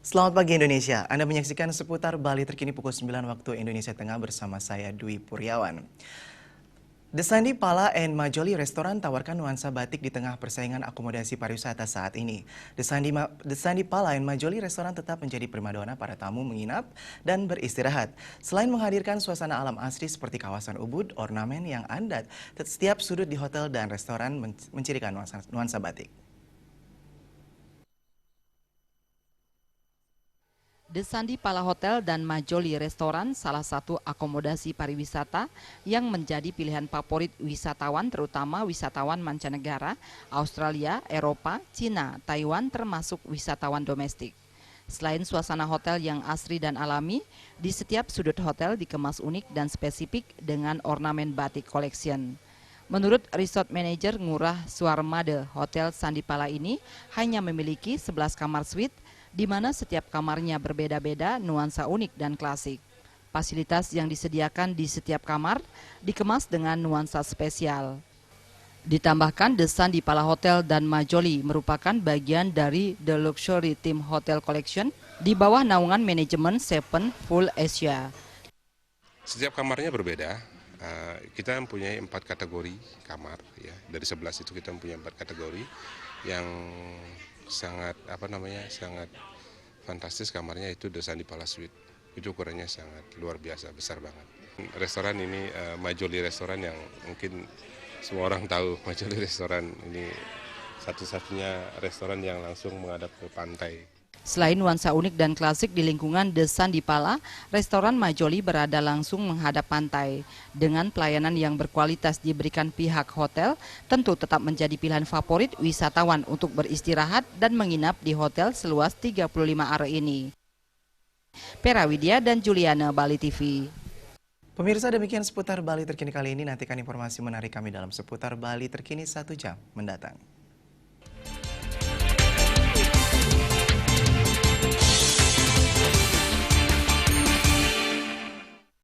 Selamat pagi Indonesia, Anda menyaksikan seputar Bali terkini pukul 9 waktu Indonesia Tengah bersama saya Dwi Puryawan. The Sandi Pala and Majoli Restoran tawarkan nuansa batik di tengah persaingan akomodasi pariwisata saat ini. The Sandi Pala and Majoli Restoran tetap menjadi primadona para tamu menginap dan beristirahat. Selain menghadirkan suasana alam asri seperti kawasan Ubud, ornamen yang adat, setiap sudut di hotel dan restoran mencirikan nuansa batik. The Sandi Pala Hotel dan Majoli Restoran salah satu akomodasi pariwisata yang menjadi pilihan favorit wisatawan, terutama wisatawan mancanegara, Australia, Eropa, Cina, Taiwan, termasuk wisatawan domestik. Selain suasana hotel yang asri dan alami, di setiap sudut hotel dikemas unik dan spesifik dengan ornamen batik collection. Menurut Resort Manager Ngurah Suarmade, Hotel Sandi Pala ini hanya memiliki 11 kamar suite, di mana setiap kamarnya berbeda-beda, nuansa unik dan klasik. Fasilitas yang disediakan di setiap kamar dikemas dengan nuansa spesial. Ditambahkan, The Sandi Pala Hotel dan Majoli merupakan bagian dari The Luxury Team Hotel Collection di bawah naungan manajemen Seven Full Asia. Setiap kamarnya berbeda. Kita mempunyai 4 kategori kamar, ya. Dari 11 itu kita mempunyai 4 kategori yang sangat sangat fantastis kamarnya, itu The Sandi Pala Suite. Itu ukurannya sangat luar biasa, besar banget. Restoran ini Majoli Restoran yang mungkin semua orang tahu. Majoli Restoran ini satu-satunya restoran yang langsung menghadap ke pantai. Selain nuansa unik dan klasik di lingkungan The Sandi Pala, restoran Majoli berada langsung menghadap pantai. Dengan pelayanan yang berkualitas diberikan pihak hotel, tentu tetap menjadi pilihan favorit wisatawan untuk beristirahat dan menginap di hotel seluas 35 are ini. Pera Widya dan Juliana, Bali TV. Pemirsa, demikian seputar Bali terkini kali ini. Nantikan informasi menarik kami dalam seputar Bali terkini 1 jam mendatang.